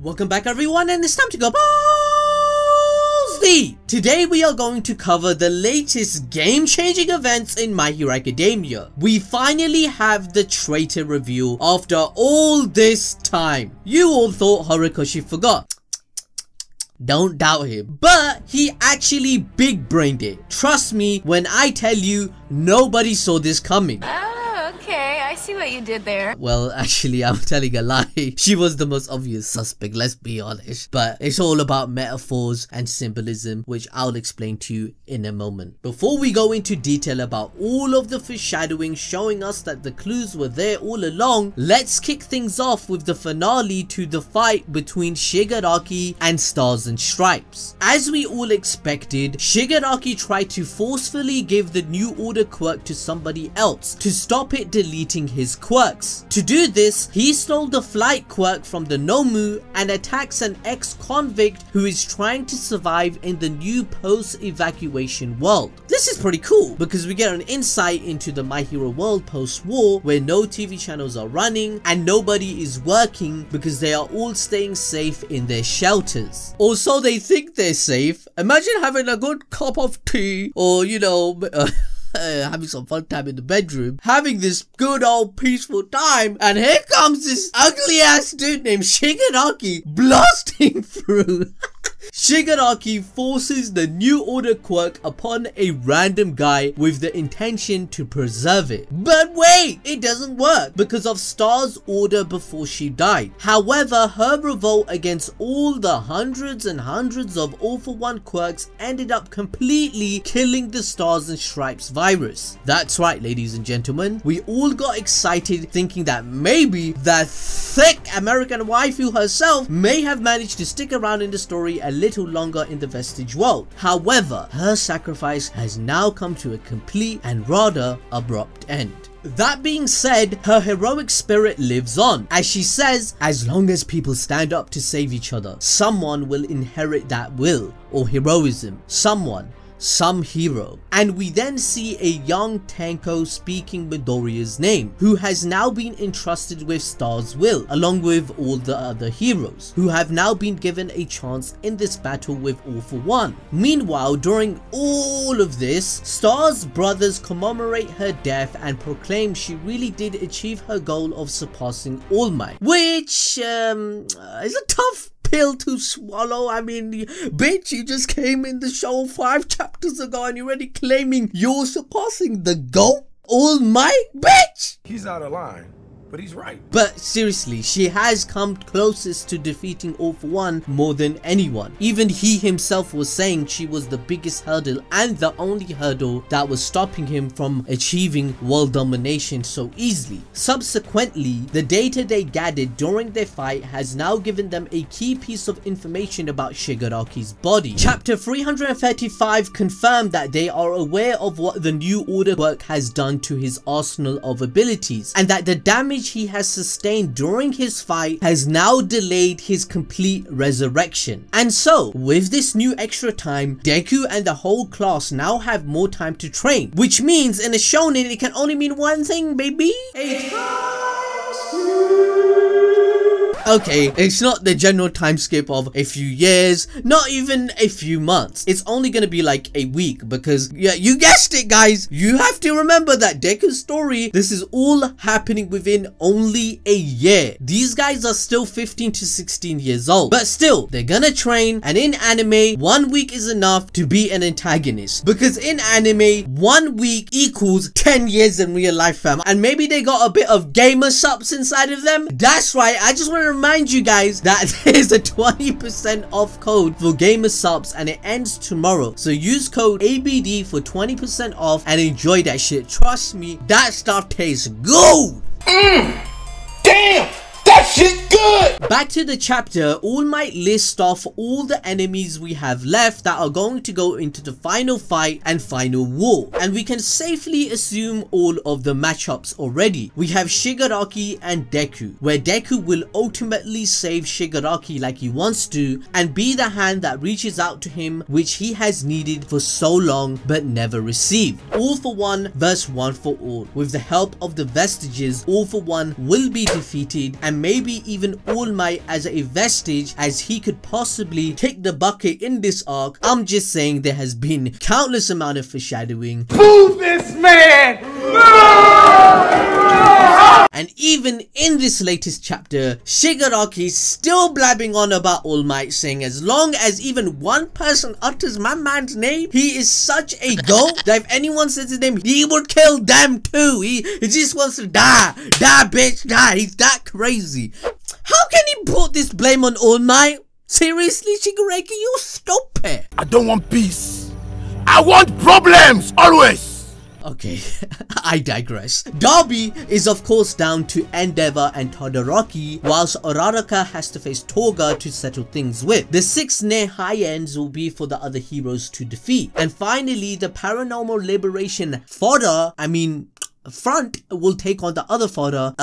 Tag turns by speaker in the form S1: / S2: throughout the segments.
S1: Welcome back everyone, and it's time to go balls deep. Today we are going to cover the latest game-changing events in My Hero Academia. We finally have the traitor reveal after all this time. You all thought Horikoshi forgot. Don't doubt him, but he actually big-brained it. Trust me when I tell you, nobody saw this coming.
S2: Okay, I see what you did there.
S1: Well, actually, I'm telling a lie. She was the most obvious suspect, let's be honest. But it's all about metaphors and symbolism, which I'll explain to you in a moment. Before we go into detail about all of the foreshadowing showing us that the clues were there all along, let's kick things off with the finale to the fight between Shigaraki and Stars and Stripes. As we all expected, Shigaraki tried to forcefully give the New Order quirk to somebody else to stop it deleting his quirks. To do this, he stole the flight quirk from the Nomu and attacks an ex-convict who is trying to survive in the new post-evacuation world. This is pretty cool because we get an insight into the My Hero world post-war where no TV channels are running and nobody is working because they are all staying safe in their shelters. Also, they think they're safe. Imagine having a good cup of tea or, you know, having some fun time in the bedroom, having this good old peaceful time, and here comes this ugly ass dude named Shigaraki blasting through. Shigaraki forces the New Order quirk upon a random guy with the intention to preserve it. But wait, it doesn't work because of Star's order before she died. However, her revolt against all the hundreds and hundreds of All For One quirks ended up completely killing the Stars and Stripes virus. That's right, ladies and gentlemen, we all got excited thinking that maybe that thick American waifu herself may have managed to stick around in the story a little longer in the Vestige world. However, her sacrifice has now come to a complete and rather abrupt end. That being said, her heroic spirit lives on, as she says, as long as people stand up to save each other, someone will inherit that will, or heroism, some hero. And we then see a young Tenko speaking Midoriya's name, who has now been entrusted with Star's will, along with all the other heroes, who have now been given a chance in this battle with All For One. Meanwhile, during all of this, Star's brothers commemorate her death and proclaim she really did achieve her goal of surpassing All Might, which is a tough pill to swallow. I mean, bitch, you just came in the show 5 chapters ago and you're already claiming you're surpassing the GOAT? All Might? Bitch!
S3: He's out of line, but he's right.
S1: But seriously, she has come closest to defeating All For One more than anyone. Even he himself was saying she was the biggest hurdle and the only hurdle that was stopping him from achieving world domination so easily. Subsequently, the data they gathered during their fight has now given them a key piece of information about Shigaraki's body. Chapter 335 confirmed that they are aware of what the New Order quirk has done to his arsenal of abilities, and that the damage he has sustained during his fight has now delayed his complete resurrection. And so, with this new extra time, Deku and the whole class now have more time to train, which means in a shonen it can only mean one thing, baby. A time skip. Okay, it's not the general time skip of a few years, not even a few months. It's only gonna be like a week because, yeah, you guessed it, guys. You have to remember that Deku's story, this is all happening within only a year. These guys are still 15 to 16 years old, but still, they're gonna train, and in anime, 1 week is enough to be an antagonist because in anime, 1 week equals 10 years in real life, fam. And maybe they got a bit of gamer subs inside of them. That's right, I just want to remind you guys that there's a 20% off code for gamer subs and it ends tomorrow. So use code ABD for 20% off and enjoy that shit. Trust me, that stuff tastes good.
S3: Damn! That shit good!
S1: Back to the chapter, All Might list off all the enemies we have left that are going to go into the final fight and final war. And we can safely assume all of the matchups already. We have Shigaraki and Deku, where Deku will ultimately save Shigaraki like he wants to and be the hand that reaches out to him, which he has needed for so long but never received. All For One versus One For All. With the help of the Vestiges, All For One will be defeated and maybe even All Might as a vestige as he could possibly kick the bucket in this arc. I'm just saying there has been countless amount of foreshadowing.
S3: Move this man!
S1: And even in this latest chapter, Shigaraki is still blabbing on about All Might, saying as long as even one person utters my man's name, he is such a goat that if anyone says his name, he will kill them too. He just wants to die. Die, bitch, die. He's that crazy. How can he put this blame on All Might? Seriously, Shigaraki, you stupid.
S3: I don't want peace. I want problems, always.
S1: Okay, I digress. Darby is of course down to Endeavor and Todoroki, whilst Uraraka has to face Toga to settle things with. The 6 near high ends will be for the other heroes to defeat. And finally, the Paranormal Liberation front will take on the other fodder,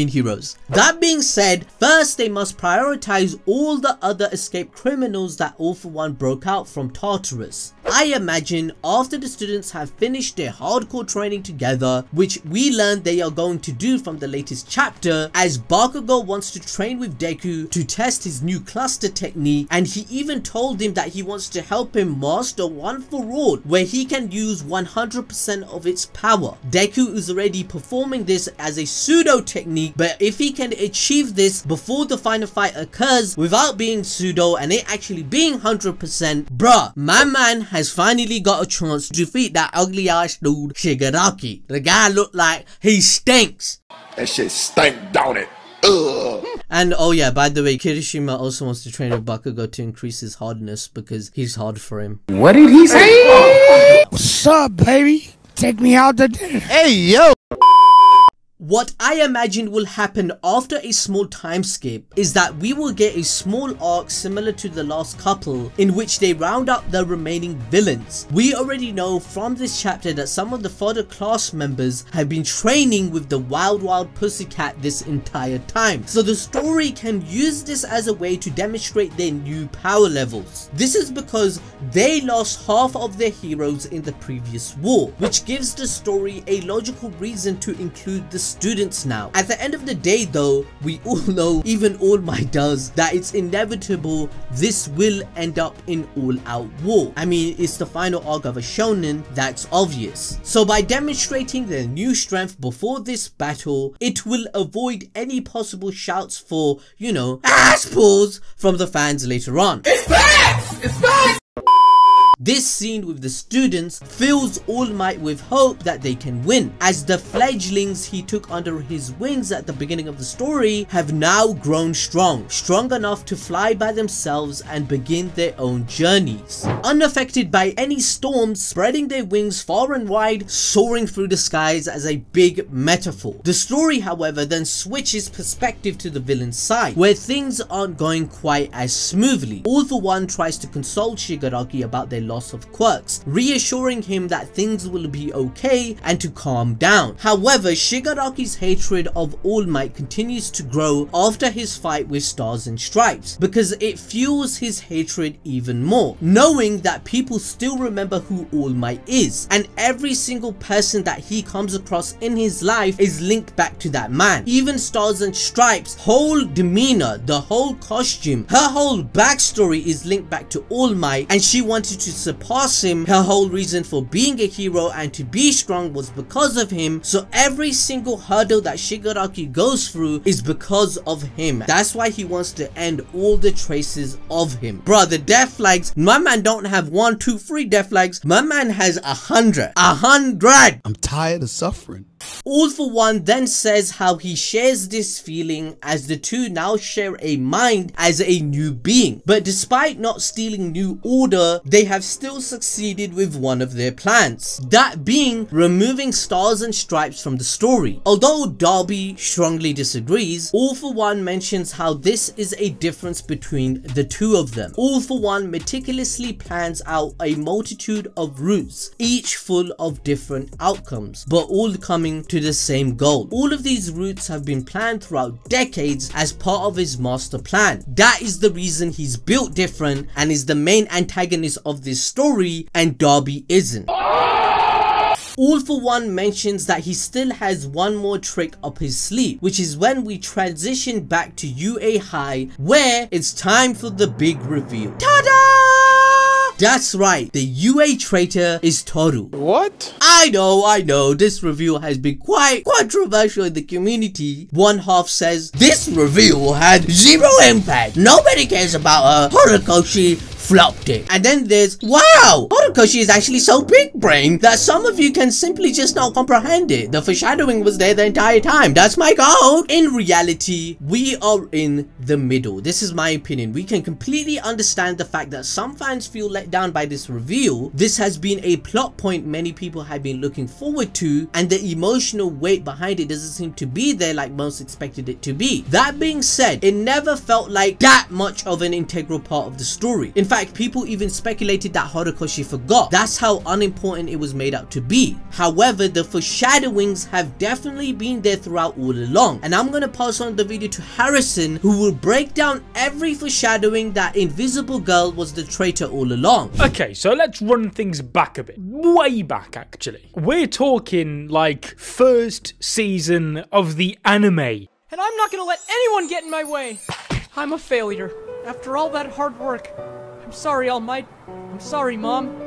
S1: heroes. That being said, first they must prioritize all the other escaped criminals that All For One broke out from Tartarus. I imagine after the students have finished their hardcore training together, which we learned they are going to do from the latest chapter, as Bakugo wants to train with Deku to test his new cluster technique, and he even told him that he wants to help him master One For All, where he can use 100% of its power. Deku is already performing this as a pseudo technique, but if he can achieve this before the final fight occurs without being pseudo and it actually being 100%, bruh, my man has finally got a chance to defeat that ugly ass dude Shigaraki. The guy looked like he stinks.
S3: That shit stank, don't it? Ugh.
S1: And oh yeah, by the way, Kirishima also wants to train with Bakugo to increase his hardness because he's hard for him.
S4: What did he say?
S5: What's up, baby? Take me out to dinner.
S3: Hey, yo.
S1: What I imagine will happen after a small time skip is that we will get a small arc similar to the last couple in which they round up the remaining villains. We already know from this chapter that some of the fodder class members have been training with the Wild Pussycat this entire time, so the story can use this as a way to demonstrate their new power levels. This is because they lost half of their heroes in the previous war, which gives the story a logical reason to include the students now. At the end of the day though, we all know, even All Might does, that it's inevitable this will end up in all-out war. I mean, it's the final arc of a shonen, that's obvious. So by demonstrating their new strength before this battle, it will avoid any possible shouts for, you know, ass pulls from the fans later on.
S3: It's facts! It's facts!
S1: This scene with the students fills All Might with hope that they can win, as the fledglings he took under his wings at the beginning of the story have now grown strong enough to fly by themselves and begin their own journeys, unaffected by any storms, spreading their wings far and wide, soaring through the skies as a big metaphor. The story, however, then switches perspective to the villain's side, where things aren't going quite as smoothly. All For One tries to console Shigaraki about their loss of quirks, reassuring him that things will be okay and to calm down. However, Shigaraki's hatred of All Might continues to grow after his fight with Stars and Stripes, because it fuels his hatred even more, knowing that people still remember who All Might is, and every single person that he comes across in his life is linked back to that man. Even Stars and Stripes' whole demeanor, the whole costume, her whole backstory is linked back to All Might, and she wanted to surpass him. Her whole reason for being a hero and to be strong was because of him, so every single hurdle that Shigaraki goes through is because of him. That's why he wants to end all the traces of him. Bruh, the death flags, my man don't have 1, 2, 3 death flags, my man has 100.
S5: I'm tired of suffering.
S1: All For One then says how he shares this feeling as the two now share a mind as a new being, but despite not stealing New Order, they have still succeeded with one of their plans, that being removing Stars and Stripes from the story. Although Darby strongly disagrees, All For One mentions how this is a difference between the two of them. All For One meticulously plans out a multitude of routes, each full of different outcomes, but all coming to the same goal. All of these routes have been planned throughout decades as part of his master plan. That is the reason he's built different and is the main antagonist of this story, and Darby isn't. All For One mentions that he still has one more trick up his sleeve, which is when we transition back to UA High, where it's time for the big reveal. Ta-da! That's right, the UA traitor is Toru.
S3: What?
S1: I know, this reveal has been quite controversial in the community. One half says, this reveal had zero impact. Nobody cares about her. Horikoshi flopped it. And then there's, wow, Horikoshi is actually so big brain that some of you can simply just not comprehend it. The foreshadowing was there the entire time. That's my code. In reality, we are in the middle. This is my opinion. We can completely understand the fact that some fans feel let down by this reveal. This has been a plot point many people have been looking forward to, and the emotional weight behind it doesn't seem to be there like most expected it to be. That being said, it never felt like that much of an integral part of the story. In fact, people even speculated that Horikoshi forgot. That's how unimportant it was made out to be. However, the foreshadowings have definitely been there throughout all along, and I'm gonna pass on the video to Harrison, who will break down every foreshadowing that Invisible Girl was the traitor all along.
S6: Okay, so let's run things back a bit. Way back, actually. We're talking like first season of the anime.
S7: And I'm not gonna let anyone get in my way. I'm a failure. After all that hard work. I'm sorry, All Might. I'm sorry, Mom.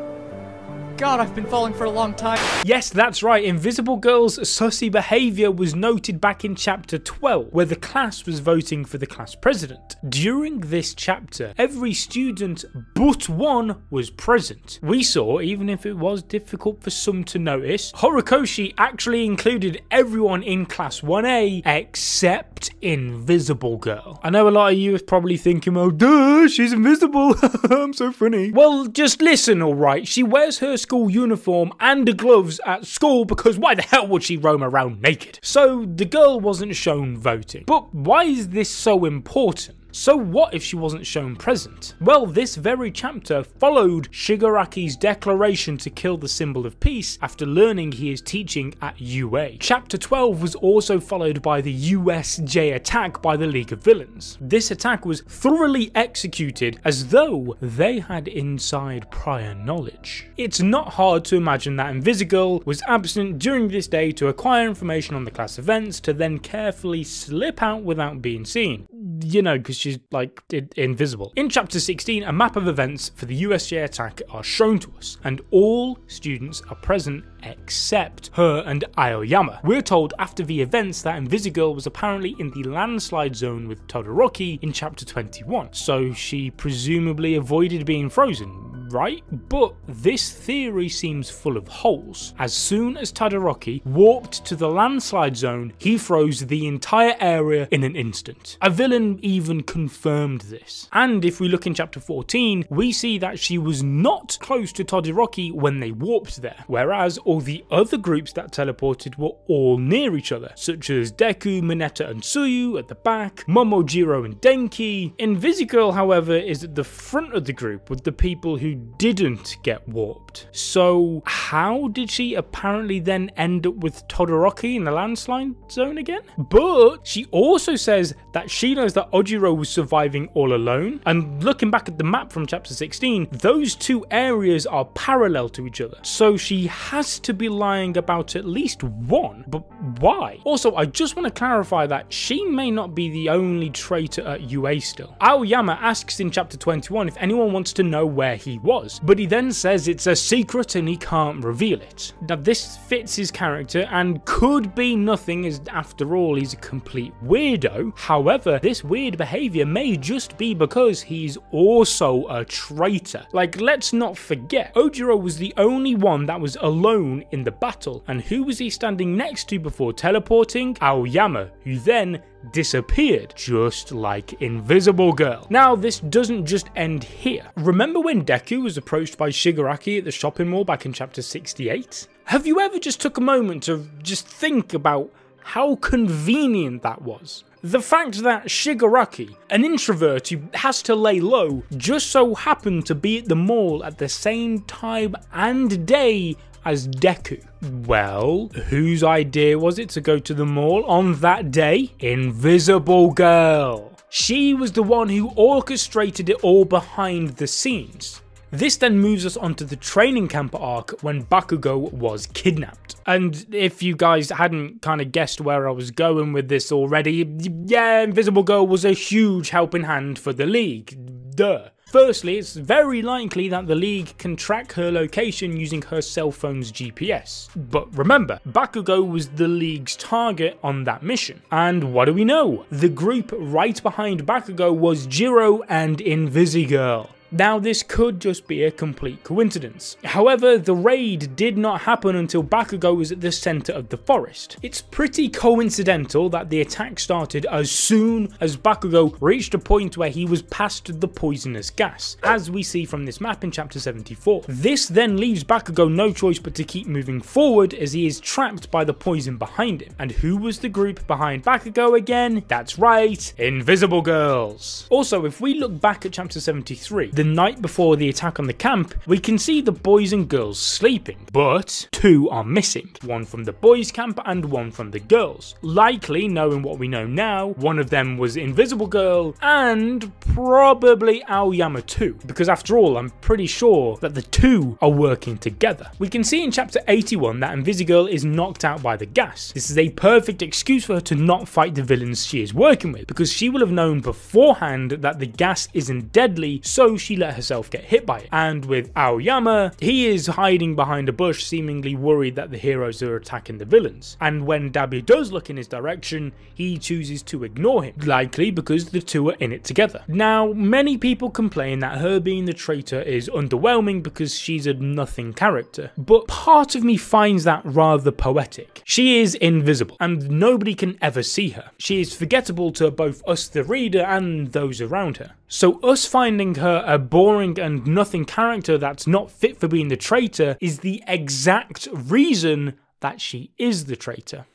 S7: God, I've been falling for a long time.
S6: Yes, that's right. Invisible Girl's sussy behaviour was noted back in chapter 12, where the class was voting for the class president. During this chapter, every student but one was present. We saw, even if it was difficult for some to notice, Horikoshi actually included everyone in class 1A except Invisible Girl. I know a lot of you are probably thinking, oh duh, she's invisible. I'm so funny. Well, just listen, alright. She wears her school uniform and gloves at school because why the hell would she roam around naked? So the girl wasn't shown voting. But why is this so important? So what if she wasn't shown present? Well, this very chapter followed Shigaraki's declaration to kill the symbol of peace after learning he is teaching at UA. Chapter 12 was also followed by the USJ attack by the League of Villains. This attack was thoroughly executed as though they had inside prior knowledge. It's not hard to imagine that Invisible was absent during this day to acquire information on the class events to then carefully slip out without being seen. You know, because she's like invisible. In chapter 16, a map of events for the USJ attack are shown to us, and all students are present except her and Aoyama. We're told after the events that Invisible was apparently in the landslide zone with Todoroki in chapter 21, so she presumably avoided being frozen, right? But this theory seems full of holes. As soon as Todoroki walked to the landslide zone, he froze the entire area in an instant. A villain even confirmed this. And if we look in chapter 14, we see that she was not close to Todoroki when they warped there, whereas all the other groups that teleported were all near each other, such as Deku, Mineta and Tsuyu at the back, Momojiro and Denki. Invisible, however, is at the front of the group with the people who didn't get warped. So how did she apparently then end up with Todoroki in the landslide zone again? But she also says that she knows that Ojiro was surviving all alone, and looking back at the map from chapter 16, those two areas are parallel to each other, so she has to be lying about at least one. But why? Also, I just want to clarify that she may not be the only traitor at UA still. Aoyama asks in chapter 21 if anyone wants to know where he was, but he then says it's a secret and he can't reveal it. Now this fits his character and could be nothing, as after all he's a complete weirdo. However, this weird behavior may just be because he's also a traitor. Like, let's not forget, Ojiro was the only one that was alone in the battle, and who was he standing next to before teleporting? Aoyama, who then disappeared, just like Invisible Girl. Now, this doesn't just end here. Remember when Deku was approached by Shigaraki at the shopping mall back in chapter 68? Have you ever just took a moment to just think about how convenient that was? The fact that Shigaraki, an introvert who has to lay low, just so happened to be at the mall at the same time and day as Deku. Well, whose idea was it to go to the mall on that day? Invisible Girl. She was the one who orchestrated it all behind the scenes. This then moves us onto the training camp arc when Bakugo was kidnapped. And if you guys hadn't kind of guessed where I was going with this already, yeah, Invisible Girl was a huge helping hand for the League. Duh. Firstly, it's very likely that the League can track her location using her cell phone's GPS. But remember, Bakugo was the League's target on that mission. And what do we know? The group right behind Bakugo was Jiro and Invisigirl. Now, this could just be a complete coincidence. However, the raid did not happen until Bakugo was at the center of the forest. It's pretty coincidental that the attack started as soon as Bakugo reached a point where he was past the poisonous gas, as we see from this map in chapter 74. This then leaves Bakugo no choice but to keep moving forward as he is trapped by the poison behind him. And who was the group behind Bakugo again? That's right, Invisible Girls. Also, if we look back at chapter 73, the night before the attack on the camp, we can see the boys and girls sleeping, but two are missing, one from the boys camp and one from the girls. Likely, knowing what we know now, one of them was Invisible Girl and probably Aoyama too, because after all, I'm pretty sure that the two are working together. We can see in chapter 81 that Invisigirl is knocked out by the gas. This is a perfect excuse for her to not fight the villains she is working with, because she will have known beforehand that the gas isn't deadly, so she let herself get hit by it. And with Aoyama, he is hiding behind a bush, seemingly worried that the heroes are attacking the villains. And when Dabi does look in his direction, he chooses to ignore him, likely because the two are in it together. Now, many people complain that her being the traitor is underwhelming because she's a nothing character, but part of me finds that rather poetic. She is invisible, and nobody can ever see her. She is forgettable to both us the reader and those around her. So us finding her a boring and nothing character that's not fit for being the traitor is the exact reason that she is the traitor.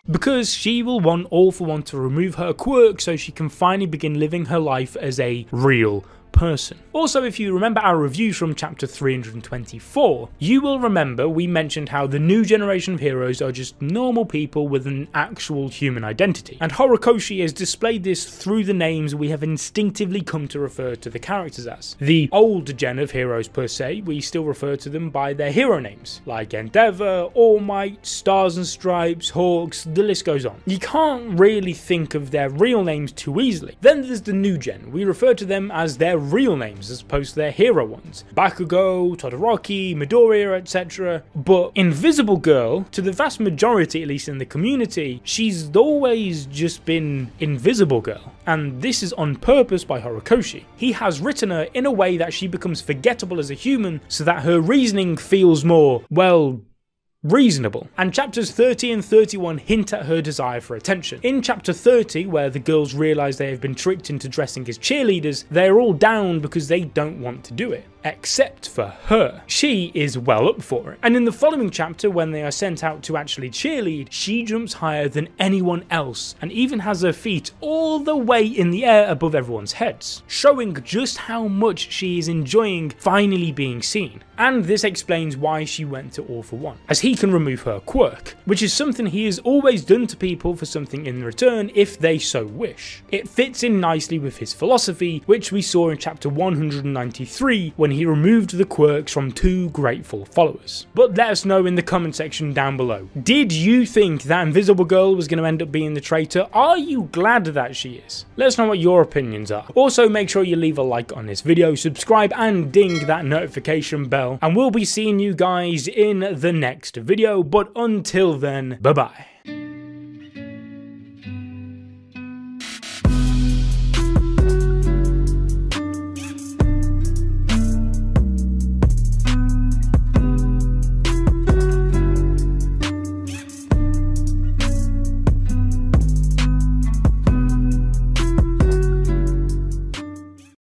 S6: Because she will want All for One to remove her quirk so she can finally begin living her life as a real person. Also, if you remember our review from chapter 324, you will remember we mentioned how the new generation of heroes are just normal people with an actual human identity, and Horikoshi has displayed this through the names we have instinctively come to refer to the characters as. The old gen of heroes per se, we still refer to them by their hero names, like Endeavor, All Might, Stars and Stripes, Hawks, the list goes on. You can't really think of their real names too easily. Then there's the new gen, we refer to them as their real names as opposed to their hero ones. Bakugo, Todoroki, Midoriya, etc. But Invisible Girl, to the vast majority, at least in the community, she's always just been Invisible Girl. And this is on purpose by Horikoshi. He has written her in a way that she becomes forgettable as a human so that her reasoning feels more, well, reasonable. And chapters 30 and 31 hint at her desire for attention. In chapter 30, where the girls realise they have been tricked into dressing as cheerleaders, they are all down because they don't want to do it. Except for her. She is well up for it. And in the following chapter, when they are sent out to actually cheerlead, she jumps higher than anyone else and even has her feet all the way in the air above everyone's heads, showing just how much she is enjoying finally being seen. And this explains why she went to All for One, as he can remove her quirk, which is something he has always done to people for something in return if they so wish. It fits in nicely with his philosophy, which we saw in chapter 193 when he removed the quirks from two grateful followers. But let us know in the comment section down below. Did you think that Invisible Girl was going to end up being the traitor? Are you glad that she is? Let us know what your opinions are. Also, make sure you leave a like on this video, subscribe and ding that notification bell, and we'll be seeing you guys in the next video. But until then, bye bye.